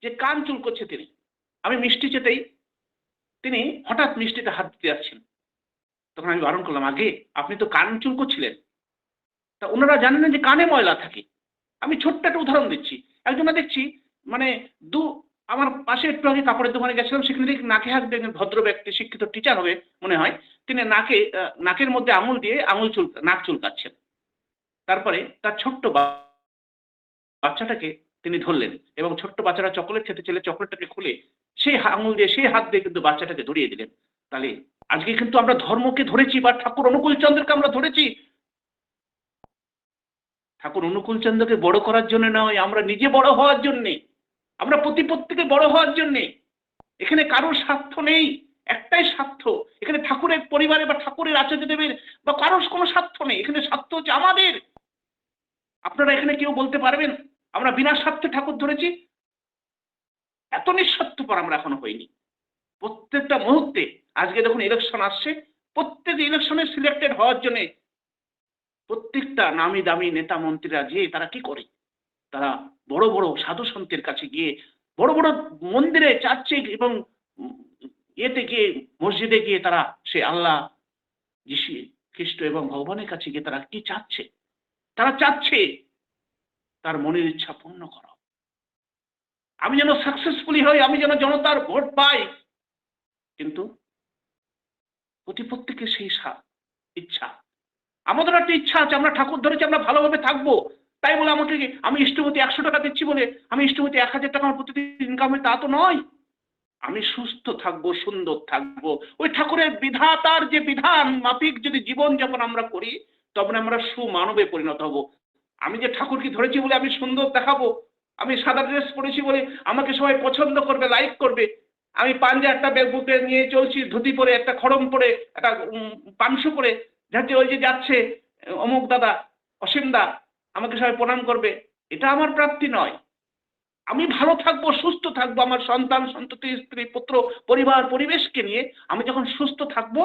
যে কান চুলকোচ্ছে তিনি। আমি মিষ্টি চেতেই তিনি হঠাৎ মিষ্টিতে হাত দিতে যাচ্ছেন। তখন আমি বারণ করলাম, আগে আপনি তো কান চুলকোচ্ছিলেন। তা ওনারা জানেন না যে কানে ময়লা থাকে। আমি ছোট্ট একটা উদাহরণ দিচ্ছি। একজনা দেখছি মানে আমার পাশে একটু আগে কাপড়ের দোকানে গেছিলাম, সেখানে দেখি নাকে হাত দিয়ে একজন ভদ্র ব্যক্তি, শিক্ষিত টিচার হবে মনে হয়, তিনি নাকের মধ্যে আঙুল দিয়ে নাক চুলকাচ্ছেন। তারপরে তার ছোট্ট বাচ্চাটাকে তিনি ধরলেন এবং ছোট্ট বাচ্চাটা চকোলেট খেতে চাইলে চকোলেটটাকে খুলে সেই আঙুল দিয়ে সেই হাত দিয়ে কিন্তু বাচ্চাটাকে ধরিয়ে দিলেন। তাহলে আজকে কিন্তু আমরা ধর্মকে ধরেছি বা ঠাকুর অনুকূল চন্দ্রকে আমরা ধরেছি। ঠাকুর অনুকূল চন্দ্রকে বড় করার জন্য নয়, আমরা নিজে বড় হওয়ার জন্যে, আমরা প্রতিপত্তিকে বড় হওয়ার জন্যে। এখানে কারোর স্বার্থ নেই, একটাই স্বার্থ। এখানে ঠাকুরের পরিবারে বা ঠাকুরের আচার্যদেবের বা কারোর কোনো স্বার্থ নেই। এখানে স্বার্থ হচ্ছে আমাদের। আপনারা এখানে কেউ বলতে পারবেন আমরা বিনা স্বার্থে ঠাকুর ধরেছি? এত নিঃস্বার্থপর আমরা এখনো হইনি। প্রত্যেকটা মুহূর্তে, আজকে যখন ইলেকশন আসছে, প্রত্যেক ইলেকশনে সিলেক্টেড হওয়ার জন্য প্রত্যেকটা নামি দামি নেতা মন্ত্রীরা যে তারা কি করে, তারা বড় বড় সাধু সন্তের কাছে গিয়ে, বড় বড় মন্দিরে, চার্চে এবং ইয়েতে গিয়ে, মসজিদে গিয়ে তারা সে আল্লাহ, যিশু খ্রিস্ট এবং ভগবানের কাছে গিয়ে তারা কি চাচ্ছে? তারা চাচ্ছে তার মনের ইচ্ছা পূর্ণ করা। আমি যেন সাকসেসফুলি হই, আমি যেন জনতার ভোট পাই। কিন্তু প্রতিপত্তিকে সেই ইচ্ছা, আমাদের একটা ইচ্ছা আছে, আমরা ঠাকুর ধরেছি, আমরা ভালোভাবে থাকবো, তাই বলে আমি ইষ্টপতি 100 টাকা দিচ্ছি বলে আমি ইষ্টপতি 1000 টাকা আমার প্রতিদিন ইনকাম হয় তা তো নয়। আমি সুস্থ থাকবো, সুন্দর থাকবো, ওই ঠাকুরের বিধাতার যে বিধান মাফিক যদি জীবন যাপন আমরা করি, তবে আমরা সুমানবে পরিণত হব। আমি যে ঠাকুরকে ধরেছি বলে আমি সুন্দর দেখাবো, আমি সাদা ড্রেস পরেছি বলে আমাকে সবাই পছন্দ করবে, লাইক করবে, আমি পাঞ্জা একটা বুকে নিয়ে চলছি, ধুতি পরে, একটা খড়ম পরে, একটা পাংশু পরে যাচ্ছে, ওই যে যাচ্ছে অমুক দাদা, অসীম দা, আমাকে সবাই প্রণাম করবে, এটা আমার প্রাপ্তি নয়। আমি ভালো থাকবো, সুস্থ থাকবো, আমার সন্তান সন্ততি, স্ত্রী পুত্র পরিবার পরিবেশকে নিয়ে আমি যখন সুস্থ থাকবো,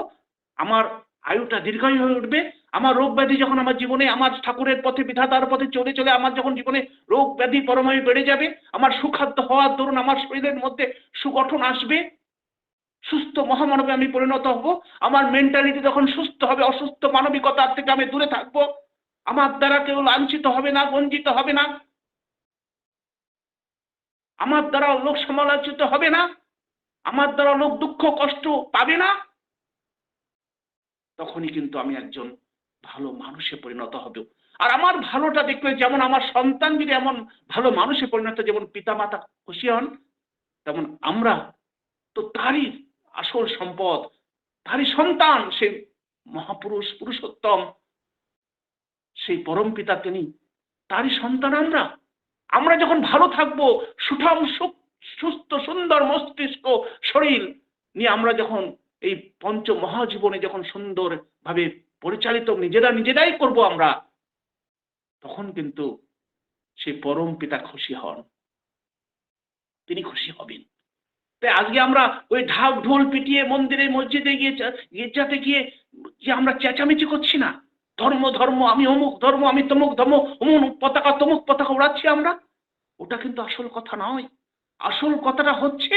আমার আয়ুটা দীর্ঘায়ু হয়ে উঠবে। আমার রোগ ব্যাধি যখন আমার জীবনে, আমার ঠাকুরের পথে বিধাতার পথে চলে চলে আমার যখন জীবনে রোগ ব্যাধি পরমায়ু বেড়ে যাবে, আমার সুখাদ্য হওয়ার দরুন আমার শরীরের মধ্যে সুগঠন আসবে, সুস্থ মহামানবে আমি পরিণত হব। আমার মেন্টালিটি যখন সুস্থ হবে, অসুস্থ মানবিকতার থেকে আমি দূরে থাকবো, আমার দ্বারা কেউ লাঞ্ছিত হবে না, বঞ্চিত হবে না, আমার দ্বারা লোক সমালোচিত হবে না, আমার দ্বারা লোক দুঃখ কষ্ট পাবে না, তখনই কিন্তু আমি একজন ভালো মানুষে পরিণত হব। আর আমার ভালোটা দেখলে, যেমন আমার সন্তান যদি এমন ভালো মানুষে পরিণত, যেমন পিতা মাতা খুশি হন, তেমন আমরা তো তারই আসল সম্পদ, তারই সন্তান, সেই মহাপুরুষ পুরুষোত্তম, সেই পরম পিতা তিনি, তারই সন্তান আমরা। আমরা যখন ভালো থাকবো, সুঠাম সুস্থ সুন্দর মস্তিষ্ক শরীর নিয়ে আমরা যখন এই পঞ্চ মহাজীবনে যখন সুন্দর ভাবে পরিচালিত নিজেরাই করব আমরা, তখন কিন্তু সেই পরম পিতা খুশি হন, তিনি খুশি হবেন। তাই আজকে আমরা ওই ঢাক ঢোল পিটিয়ে মন্দিরে মসজিদে গিয়ে, গির্জাতে গিয়ে যে আমরা চেঁচামেচি করছি না, ধর্ম ধর্ম, আমি অমুক ধর্ম, আমি তমুক ধর্ম, অমুক পতাকা তমুক পতাকা উড়াচ্ছি আমরা, ওটা কিন্তু আসল কথা নয়। আসল কথাটা হচ্ছে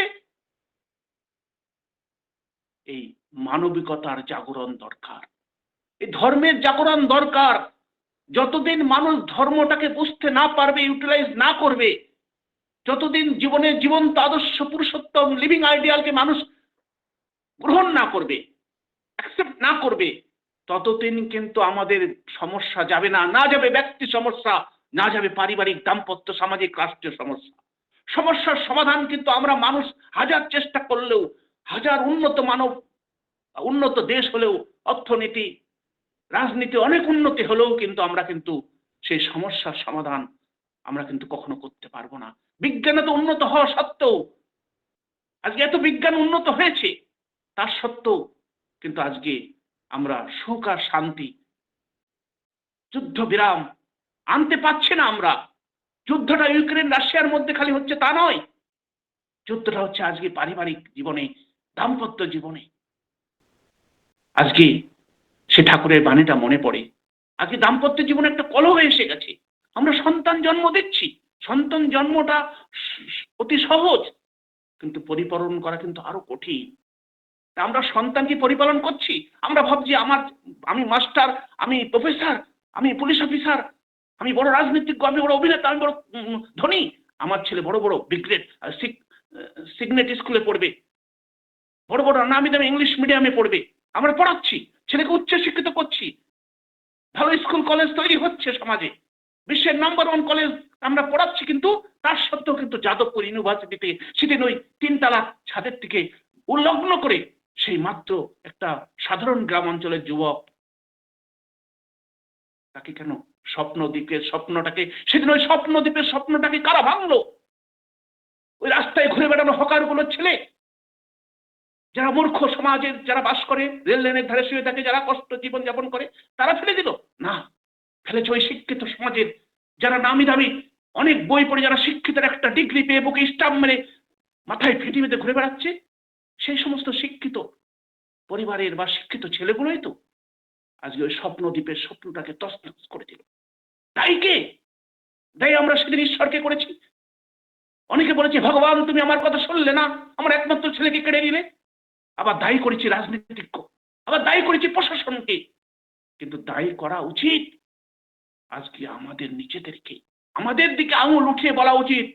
এই মানবিকতার জাগরণ দরকার, এই ধর্মের জাগরণ দরকার। যতদিন মানুষ ধর্মটাকে বুঝতে না পারবে, ইউটিলাইজ না করবে, যতদিন জীবনের জীবন্ত আদর্শ পুরুষোত্তম লিভিং আইডিয়ালকে মানুষ গ্রহণ না করবে, অ্যাকসেপ্ট না করবে, ততদিন কিন্তু আমাদের সমস্যা যাবে না, না যাবে ব্যক্তি সমস্যা, না যাবে পারিবারিক দাম্পত্য সামাজিক রাষ্ট্রীয় সমস্যা। সমস্যার সমাধান কিন্তু আমরা মানুষ হাজার চেষ্টা করলেও, হাজার উন্নত দেশ হলেও, অর্থনীতি রাজনীতি অনেক উন্নতি হলেও কিন্তু আমরা কিন্তু সেই সমস্যার সমাধান আমরা কিন্তু কখনো করতে পারবো না। বিজ্ঞানে তো উন্নত হওয়া সত্ত্বেও, আজকে এত বিজ্ঞান উন্নত হয়েছে, তার সত্ত্বেও কিন্তু আজকে আমরা সুখ আর শান্তি, যুদ্ধ বিরাম আনতে পারছি না। আমরা যুদ্ধটা ইউক্রেন রাশিয়ার মধ্যে খালি হচ্ছে তা নয়, যুদ্ধটা হচ্ছে আজকে পারিবারিক জীবনে, দাম্পত্য জীবনে। আজকে সে ঠাকুরের বাণীটা মনে পড়ে, আজকে দাম্পত্য জীবনে একটা কলহ এসে গেছে। আমরা সন্তান জন্ম দিচ্ছি, সন্তান জন্মটা অতি সহজ, কিন্তু পরিপালন করা কিন্তু আরো কঠিন। আমরা সন্তানকে পরিপালন করছি, আমরা ভাবছি আমি মাস্টার, আমি প্রফেসর, আমি পুলিশ অফিসার, আমি বড় রাজনীতিজ্ঞ, আমি বড় অভিনেতা, আমি বড় ধনী, আমার ছেলে বড় বড় বিগ্রেড সিগনেট স্কুলে পড়বে, বড় বড় নামি দামি ইংলিশ মিডিয়ামে পড়বে, আমরা পড়াচ্ছি, ছেলেকে উচ্চ শিক্ষিত করছি, ভালো স্কুল কলেজ তৈরি হচ্ছে সমাজে, বিশ্বের নাম্বার 1 কলেজ আমরা পড়াচ্ছি, কিন্তু তার সত্ত্বেও কিন্তু যাদবপুর ইউনিভার্সিটিতে সেদিন ওই 3 তলা ছাদের থেকে উল্লগ্ন করে সেই মাত্র একটা সাধারণ গ্রাম অঞ্চলের যুবক, তাকে কেন স্বপ্নদ্বীপের স্বপ্নটাকে, সেদিন ওই স্বপ্নদ্বীপের স্বপ্নটাকে কারা ভাঙলো? ওই রাস্তায় ঘুরে বেড়ানো হকারগুলোর ছেলে, যারা মূর্খ সমাজের যারা বাস করে, রেল লাইনের ধারে শুয়ে থাকে, যারা কষ্ট জীবন যাপন করে, তারা ফেলে দিল না, ফেলেছে ওই শিক্ষিত সমাজের যারা নামি দামি অনেক বই পড়ে, যারা শিক্ষিতের একটা ডিগ্রি পেয়ে বুকে স্টাম্প মেরে মাথায় ফিটি বেঁধে ঘুরে বেড়াচ্ছে, সেই সমস্ত শিক্ষিত পরিবারের বা শিক্ষিত ছেলেগুলোই তো আজকে ওই স্বপ্নদ্বীপের স্বপ্নটাকে তছনছ করে দিল। তাই কে? তাই আমরা সেদিন ঈশ্বরকে করেছি। অনেকে বলেছে, ভগবান তুমি আমার কথা শুনলে না, আমার একমাত্র ছেলেকে কেড়ে নিলে। আবার দায়ী করেছি রাজনীতিজ্ঞ, আবার দায়ী করেছি প্রশাসনকে। কিন্তু দায়ী করা উচিত আজকে আমাদের নিজেদেরকে, আমাদের দিকে আঙুল উঠিয়ে বলা উচিত,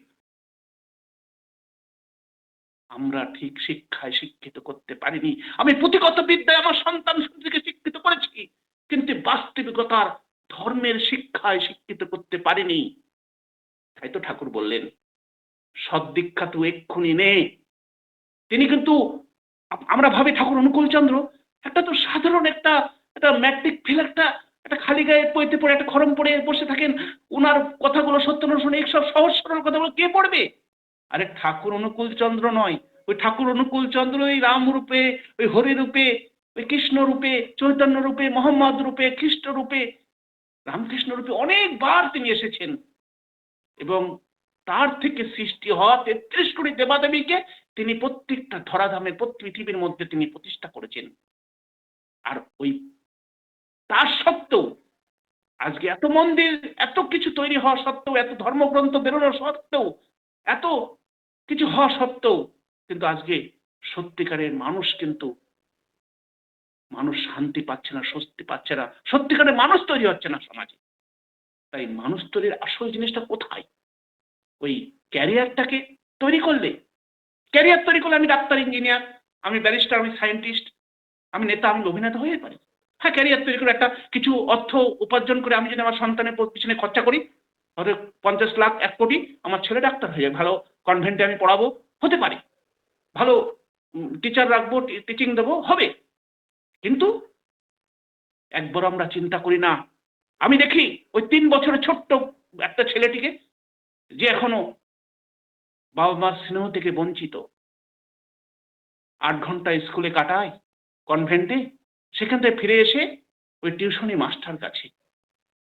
আমরা ঠিক শিক্ষায় শিক্ষিত করতে পারিনি। আমি পুঁথিগত বিদ্যায় আমার সন্তান সন্ততিকে শিক্ষিত করেছি, কিন্তু বাস্তবিকতার ধর্মের শিক্ষায় শিক্ষিত করতে পারিনি। তাই তো ঠাকুর বললেন, সদ্দীক্ষা তো এক্ষুনি নে। তিনি কিন্তু, আমরা ভাবি ঠাকুর অনুকূলচন্দ্র একটা তো সাধারণ একটা ম্যাট্রিক ফেল, একটা খালি গায়ে পইতে পড়ে একটা খরম পড়ে বসে থাকেন, উনার কথাগুলো সত্য না শুনে এইসব সহজ সরল কথাগুলো কে পড়বে? আরে ঠাকুর অনুকূলচন্দ্র নয়, ওই ঠাকুর অনুকূলচন্দ্র ওই রাম রূপে, ওই হরি রূপে, ওই কৃষ্ণ রূপে, চৈতন্য রূপে, মোহাম্মদ রূপে, খ্রিস্ট রূপে, রামকৃষ্ণ রূপে অনেকবার তিনি এসেছেন, এবং তার থেকে সৃষ্টি হওয়া 33 কোটি দেবাদেবীকে তিনি প্রত্যেকটা ধরাধামের পৃথিবীর মধ্যে তিনি প্রতিষ্ঠা করেছেন। আর ওই তার সত্ত্বেও আজকে এত মন্দির, এত কিছু তৈরি হওয়া সত্ত্বেও, এত ধর্মগ্রন্থ বেরোনো সত্ত্বেও, এত কিছু হওয়া সত্ত্বেও কিন্তু আজকে সত্যিকারের মানুষ শান্তি পাচ্ছে না, স্বস্তি পাচ্ছে না, সত্যিকারের মানুষ তৈরি হচ্ছে না সমাজে। তাই মানুষ তৈরির আসল জিনিসটা কোথায়? ওই ক্যারিয়ারটাকে তৈরি করলে, ক্যারিয়ার তৈরি করলে আমি ডাক্তার, ইঞ্জিনিয়ার, আমি ব্যারিস্টার, আমি সায়েন্টিস্ট, আমি নেতা, আমি অভিনেতা হয়ে পারি। হ্যাঁ, ক্যারিয়ার তৈরি করে একটা কিছু অর্থ উপার্জন করে আমি যদি আমার সন্তানের পিছনে খরচা করি, হয়তো 50 লাখ 1 কোটি, আমার ছেলে ডাক্তার হয়ে যাবে, ভালো কনভেন্টে আমি পড়াবো, হতে পারি, ভালো টিচার রাখবো, টিচিং দেবো, হবে। কিন্তু একবার আমরা চিন্তা করি না। আমি দেখি ওই 3 বছরের ছোট্ট একটা ছেলেটিকে, যে এখনো বাবা মার স্নেহ থেকে বঞ্চিত, 8 ঘন্টা স্কুলে কাটায় কনভেন্টে, সেখান থেকে ফিরে এসে ওই টিউশনি মাস্টার কাছে,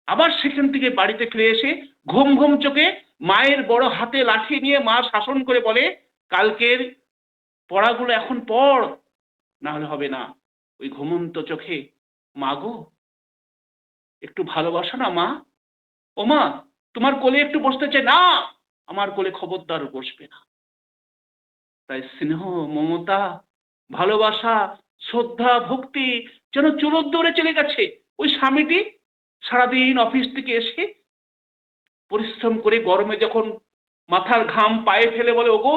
আবার সেখান থেকে বাড়িতে ফিরে এসে ঘুম ঘুম চোখে মায়ের বড় হাতে লাঠি নিয়ে মা শাসন করে বলে, কালকের পড়াগুলো এখন পড়, না হলে হবে না। ওই ঘুমন্ত চোখে, মা গো একটু ভালোবাসো না মা, ও মা তোমার কোলে একটু বসতে চাই, না আমার কোলে খবরদার বসবে না। তাই স্নেহ, মমতা, ভালোবাসা, শ্রদ্ধা, ভক্তি যেন চুলোর দৌড়ে চলে গেছে। ওই স্বামীটি সারাদিন অফিস থেকে এসে পরিশ্রম করে গরমে যখন মাথার ঘাম পায়ে ফেলে বলে, ওগো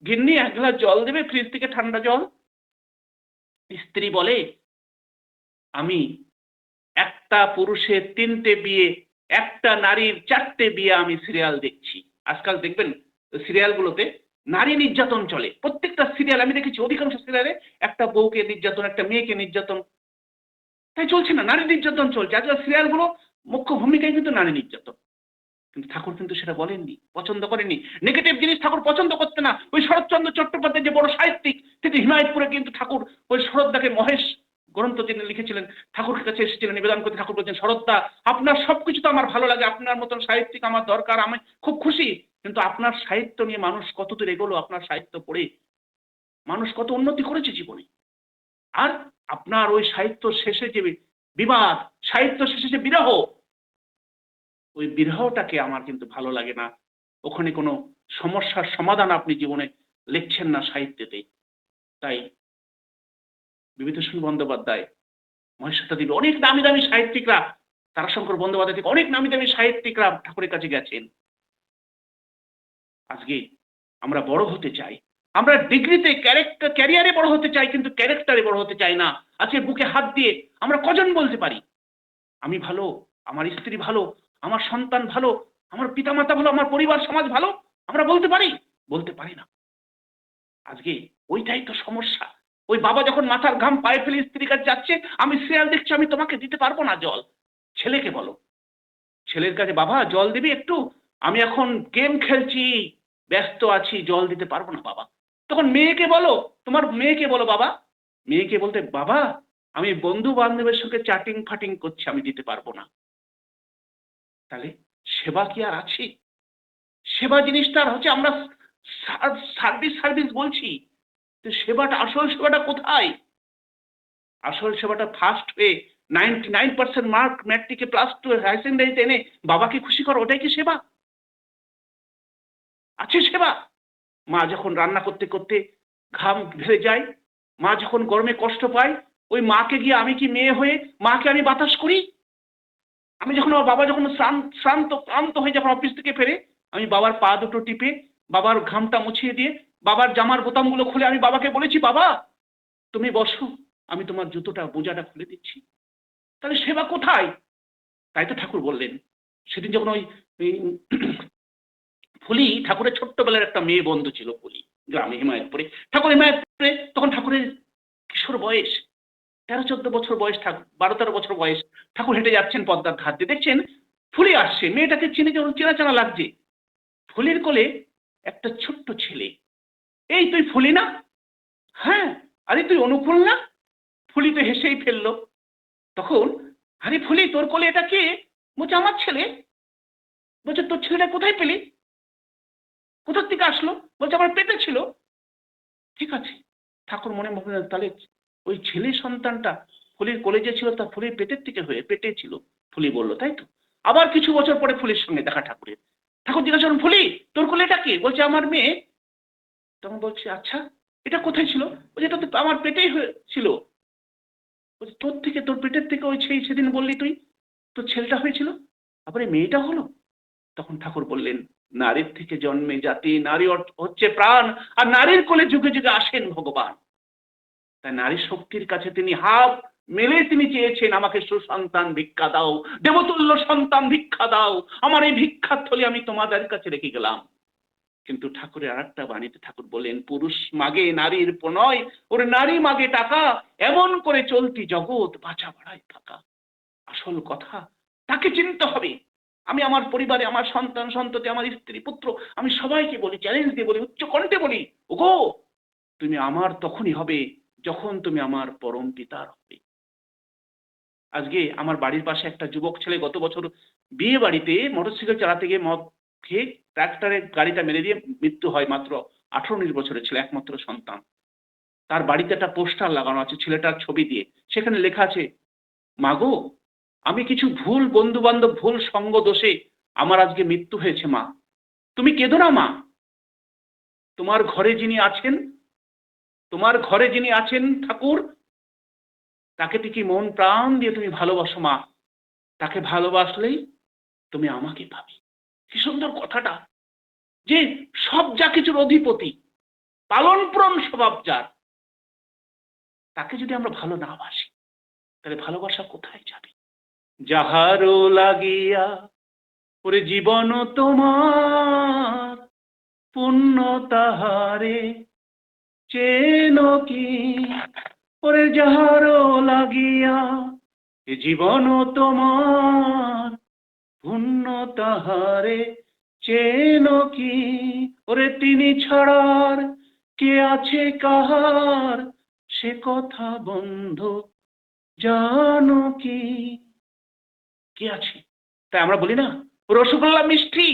গিন্নি 1 গ্লাস জল দেবে, ফ্রিজ থেকে ঠান্ডা জল। স্ত্রী বলে, আমি একটা পুরুষের 3টে বিয়ে, একটা নারীর 4টে বিয়ে আমি সিরিয়াল দেখছি। আজকাল দেখবেন সিরিয়ালগুলোতে নারী নির্যাতন চলে, প্রত্যেকটা সিরিয়াল আমি দেখেছি, অধিকাংশ সিরিয়ালে একটা বউকে নির্যাতন, একটা মেয়েকে নির্যাতন, তাই চলছে না, নারী নির্যাতন চলছে। আজকাল সিরিয়ালগুলো মুখ্য ভূমিকায় কিন্তু নারী নির্যাতন। কিন্তু ঠাকুর কিন্তু সেটা বলেননি, পছন্দ করেননি। নেগেটিভ জিনিস ঠাকুর পছন্দ করতে না। ওই শরৎচন্দ্র চট্টোপাধ্যায় যে বড় সাহিত্যিক, তিনি হিমায়তপুরে কিন্তু ঠাকুর ওই শরৎদাকে মহেশ গ্রন্থ যিনি লিখেছিলেন, ঠাকুরের কাছে এসেছিলেন নিবেদন করতে। ঠাকুর বলছেন, শরৎদা আপনার সবকিছু তো আমার ভালো লাগে, আপনার মতন সাহিত্যিক আমার দরকার, আমি খুব খুশি, কিন্তু আপনার সাহিত্য নিয়ে মানুষ কতদূর এগোলো, আপনার সাহিত্য পড়ে মানুষ কত উন্নতি করেছে জীবনে। আর আপনার ওই সাহিত্য শেষে যে বিবাদ, সাহিত্য শেষে যে বিরহ, ওই বিরহটাকে আমার কিন্তু ভালো লাগে না। ওখানে কোনো সমস্যার সমাধান আপনি জীবনে লিখছেন না সাহিত্যেতে। তাই বিভূতিভূষণ বন্দ্যোপাধ্যায়, মহেশ্বেতা দেবী, অনেক দামি দামি সাহিত্যিকরা, তারাশঙ্কর বন্দ্যোপাধ্যায় থেকে অনেক নামি দামি সাহিত্যিকরা ঠাকুরের কাছে গেছেন। আজকে আমরা বড় হতে চাই, আমরা ডিগ্রিতে ক্যারিয়ারে বড় হতে চাই, কিন্তু ক্যারেক্টারে বড় হতে চাই না। আজকে বুকে হাত দিয়ে আমরা কজন বলতে পারি আমি ভালো, আমার স্ত্রী ভালো, আমার সন্তান ভালো, আমার পিতামাতা ভালো, আমার পরিবার সমাজ ভালো? আমরা বলতে পারি? বলতে পারি না। আজকে ওইটাই তো সমস্যা। ওই বাবা যখন মাথার ঘাম পায়ে ফেলে স্ত্রীর কাছে যাচ্ছে, আমি সিরিয়াল দেখছি, আমি তোমাকে দিতে পারবো না জল। ছেলেকে বলো, ছেলের কাছে, বাবা জল দিবি একটু, আমি এখন গেম খেলছি, ব্যস্ত আছি, জল দিতে পারবো না বাবা। তখন মেয়েকে বলো, তোমার মেয়েকে বলো বাবা, মেয়েকে বলতে, বাবা আমি বন্ধু বান্ধবের সঙ্গে চ্যাটিং ফাটিং করছি, আমি দিতে পারবো না। তাহলে সেবা কি আর আছে? সেবা জিনিসটা আর হচ্ছে আমরা সার্ভিস সার্ভিস বলছি, তো সেবাটা, আসল সেবাটা কোথায়? আসল সেবাটা ফার্স্ট হয়ে 99% মার্ক ম্যাট্রিকে +2 হায়ার সেকেন্ডারিতে এনে বাবাকে খুশি করো, ওটাই কি সেবা? আছে সেবা? মা যখন রান্না করতে করতে ঘাম ভেসে যায়, মা যখন গরমে কষ্ট পায়, ওই মাকে গিয়ে আমি কি মেয়ে হয়ে মাকে আমি বাতাস করি? আমি যখন আমার বাবা যখন শ্রান্ত ক্লান্ত হয়ে যখন অফিস থেকে ফেরে, আমি বাবার পা দুটো টিপে বাবার ঘামটা মুছিয়ে দিয়ে বাবার জামার বোতামগুলো খুলে আমি বাবাকে বলেছি, বাবা তুমি বসো, আমি তোমার জুতোটা বোঝাটা খুলে দিচ্ছি। তাহলে সেবা কোথায়? তাই তো ঠাকুর বললেন সেদিন যখন ওই ফুলি, ঠাকুরের ছোট্টবেলার একটা মেয়ে বন্ধু ছিল ফুলি, গ্রামে হিমায়তপুরে। হিমায়তপুরে তখন ঠাকুরের কিশোর বয়স, 13-14 বছর বয়স, ঠাকুর 12-13 বছর বয়স। ঠাকুর হেঁটে যাচ্ছেন পদ্মার ঘাট দিয়ে, দেখছেন ফুলি আসছে, মেয়েটাকে চিনে যেমন চেনা চেনা লাগছে। ফুলির কোলে একটা ছোট্ট ছেলে। এই তুই ফুলি না? হ্যাঁ। আরে তুই অনুকূল না? ফুলি তো হেসেই ফেললো। তখন, আরে ফুলি তোর কোলে এটা কে? বলছে আমার ছেলে। বলছে তোর ছেলেটা কোথায় পেলি? কোথার থেকে আসলো? বলছে আমার পেটে ছিল। ঠিক আছে, ঠাকুর মনে মনে তাহলে ওই ছেলে সন্তানটা ফুলির কোলে যে ছিল তা ফুলির পেটের থেকে হয়ে পেটে ছিল, ফুলি বললো, তাই তো? আবার কিছু বছর পরে ফুলির সঙ্গে দেখা ঠাকুরের। ঠাকুর জিজ্ঞাসা করেন, ফুলি তোর কোলে এটা কে? বলছে আমার মেয়ে। তখন বলছে আচ্ছা, এটা কোথায় ছিল? বলছে এটা তো আমার পেটেই ছিল। বলছে তোর থেকে, তোর পেটের থেকে ওই সেদিন বললি তুই তোর ছেলেটা হয়েছিল, তারপরে মেয়েটা হলো? তখন ঠাকুর বললেন, নারীর থেকে জন্মে জাতি, নারী হচ্ছে প্রাণ, আর নারীর কোলে যুগে যুগে আসেন ভগবান। তাই নারী শক্তির কাছে তিনি হাত মেলে তিনি চেয়েছেন, আমাকে সুসন্তান ভিক্ষা দাও, দেবতুল্য সন্তান ভিক্ষা দাও, আমার এই ভিক্ষার থলি আমি তোমাদের কাছে রেখে গেলাম। কিন্তু ঠাকুরের আরেকটা বাণীতে ঠাকুর বলেন, পুরুষ মাগে নারীর প্রণয়, ওর নারী মাগে টাকা, এমন করে চলতি জগৎ বাঁচা বাড়ায় থাকা। আসল কথা তাকে চিনতে হবে। আমি আমার পরিবারে, আমার সন্তান সন্ততি, আমার স্ত্রী পুত্র, আমি সবাইকে বলি, চ্যালেঞ্জ দিয়ে বলি, উচ্চ কণ্ঠে বলি, ওগো তুমি আমার তখনই হবে যখন তুমি আমার পরম পিতার হবে। আজকে আমার বাড়ির পাশে একটা যুবক ছেলে গত বছর বিয়ে বাড়িতে মোটরসাইকেল চালাতে গিয়ে মদ খেয়ে ট্রাক্টরের গাড়িটা মেরে দিয়ে মৃত্যু হয়। মাত্র 18-19 বছরের ছেলে, একমাত্র সন্তান। তার বাড়িতে একটা পোস্টার লাগানো আছে ছেলেটার ছবি দিয়ে, সেখানে লেখা আছে, মাগো আমি কিছু ভুল বন্ধু বান্ধব, ভুল সঙ্গ দোষে আমার আজকে মৃত্যু হয়েছে মা, তুমি কেঁদো না মা, তোমার ঘরে যিনি আছেন, তোমার ঘরে যিনি আছেন ঠাকুর, তাকে কি মন প্রাণ দিয়ে তুমি ভালোবাসো মা, তাকে ভালোবাসলেই তুমি আমাকে পাবে। কি সুন্দর কথাটা, যে সব যা কিছুর অধিপতি, পালনপ্রণ স্বভাব যার, তাকে যদি আমরা ভালো না বাসি, তাহলে ভালোবাসা কোথায় যাবে? যাহারও লাগিয়া ওরে জীবন তোমার, পুণ্য তাহারে চেন কি, ওরে যাহারও লাগিয়া এ জীবন তোমার, পুণ্য তাহারে চেন কি, ওরে তিনি ছাড়ার কে আছে কাহার, সে কথা বন্ধু জানো কি? কে আছে? তাই আমরা বলি না, রসগোল্লা মিষ্টি,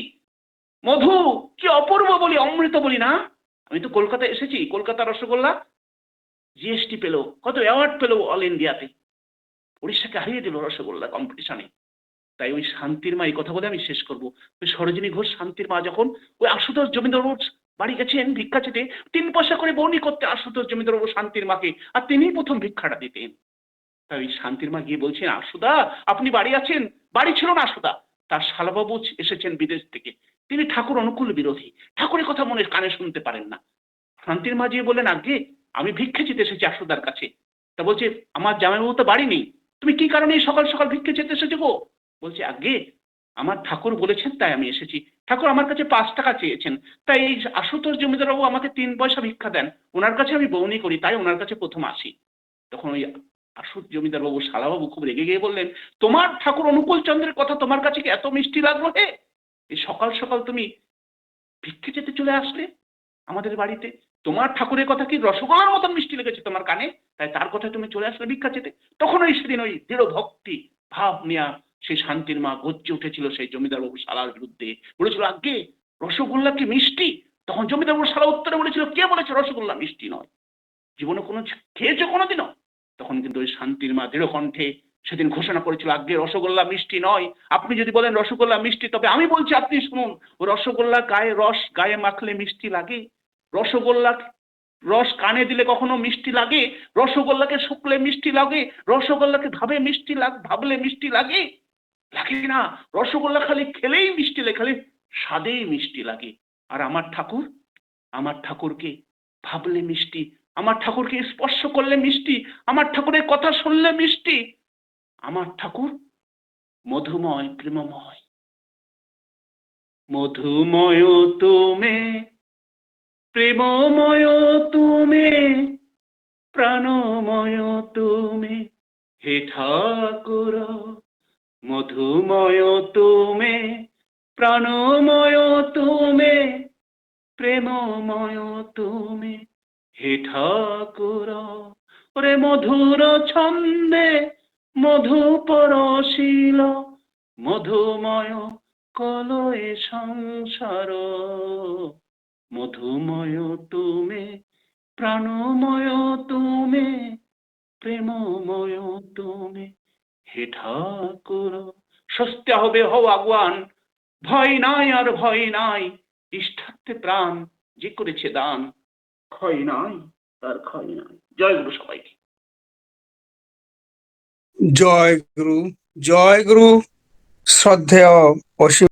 মধু কি অপূর্ব বলি, অমৃত বলি না? আমি তো কলকাতায় এসেছি, কলকাতা রসগোল্লা জিএসটি পেলো, কত অ্যাওয়ার্ড পেলো অল ইন্ডিয়াতে, উড়িষ্যাকে হারিয়ে দিল রসগোল্লা কম্পিটিশনে। তাই ওই শান্তির মা, এই কথা বলে আমি শেষ করব, ওই সরোজিনী ঘোষ শান্তির মা যখন ওই আশুতোষ জমিদারবাবুর বাড়ি গেছেন ভিক্ষা চেতে, 3 পয়সা করে বউনি করতে আশুতোষ জমিদারবাবু শান্তির মাকে, আর তিনিই প্রথম ভিক্ষাটা দিতেন। তাই ওই শান্তির মা গিয়ে বলছেন, আশুদা আপনি বাড়ি আছেন? বাড়ি ছিল না আশুদা, তার শালাবাবু এসেছেন বিদেশ থেকে, তিনি ঠাকুর অনুকূল বিরোধী, ঠাকুরের কথা মনে কানে শুনতে পারেন না। শান্তির মা গিয়ে বললেন, আগে আমি ভিক্ষে চেতে এসেছি আশুদার কাছে। তা বলছে, আমার জামাইবাবু তো বাড়ি নেই, তুমি কি কারণে এই সকাল সকাল ভিক্ষে চেতে এসেছো গো? বলছে, আগে আমার ঠাকুর বলেছেন তাই আমি এসেছি, ঠাকুর আমার কাছে 5 টাকা চেয়েছেন, তাই এই আশুতোষ জমিদারবাবু আমাকে 3 পয়সা ভিক্ষা দেন, ওনার কাছে আমি বউনি করি, তাই ওনার কাছে প্রথম আসি। তখন ওই আশুত জমিদারবাবু শালাবাবু খুব রেগে গিয়ে বললেন, তোমার ঠাকুর অনুকূল চন্দ্রের কথা তোমার কাছে কি এত মিষ্টি লাগলো হে? এই সকাল সকাল তুমি ভিক্ষে চেতে চলে আসলে আমাদের বাড়িতে, তোমার ঠাকুরের কথা কি রসগোল্লার মতন মিষ্টি লেগেছে তোমার কানে, তাই তার কথা তুমি চলে আসলে ভিক্ষা চেতে? তখন ওই সেদিন ওই দৃঢ় ভক্তি ভাব নিয়ে সেই শান্তির মা গর্জে উঠেছিল সেই জমিদারবাবু শালার বিরুদ্ধে, বলেছিল, আগে রসগোল্লা কি মিষ্টি? তখন জমিদারবাবু শালা উত্তরে বলেছিল, কে বলেছে রসগোল্লা মিষ্টি নয়? জীবনে কোনো খেয়েছো কোনোদিনও? তখন কিন্তু ওই শান্তির মা দৃঢ় কণ্ঠে সেদিন ঘোষণা করেছিল, আগে রসগোল্লা মিষ্টি নয়, আপনি যদি বলেন রসগোল্লা মিষ্টি, তবে আমি বলছি আপনি শুনুন, ও রসগোল্লা গায়ে রস গায়ে মাখলে মিষ্টি লাগে? রসগোল্লা রস কানে দিলে কখনো মিষ্টি লাগে? রসগোল্লাকে শুকলে মিষ্টি লাগে? রসগোল্লাকে ভাবলে মিষ্টি লাগে? লাগে না। রসগোল্লা খালি খেলেই মিষ্টি লাগে, খালি স্বাদেই মিষ্টি লাগে। আর আমার ঠাকুরকে ভাবলে মিষ্টি, আমার ঠাকুরকে স্পর্শ করলে মিষ্টি, আমার ঠাকুরের কথা শুনলে মিষ্টি। আমার ঠাকুর মধুময় প্রেমময়, মধুময় তুমি, প্রেমময় তুমি, প্রাণময় তুমি, হে ঠাকুর। মধুময় তুমি, প্রাণময় তুমি, প্রেমময় তুমি, হে ঠাকুর। ওরে মধুর ছন্দে মধু পরশিল, মধুময় কলয়ে সংসার। মধুময় তুমি, প্রাণময় তুমি, প্রেমময় তুমি, হে ঠাকুর। সস্তে হবে হও আগুয়ান, ভয় নাই আর ভয় নাই, ইষ্টার্থে প্রাণ যে করেছে দান, ক্ষয় নাই তার ক্ষয় নাই। জয় গুরু সবাইকে। জয় গুরু, জয় গুরু। শ্রদ্ধেয় অসীম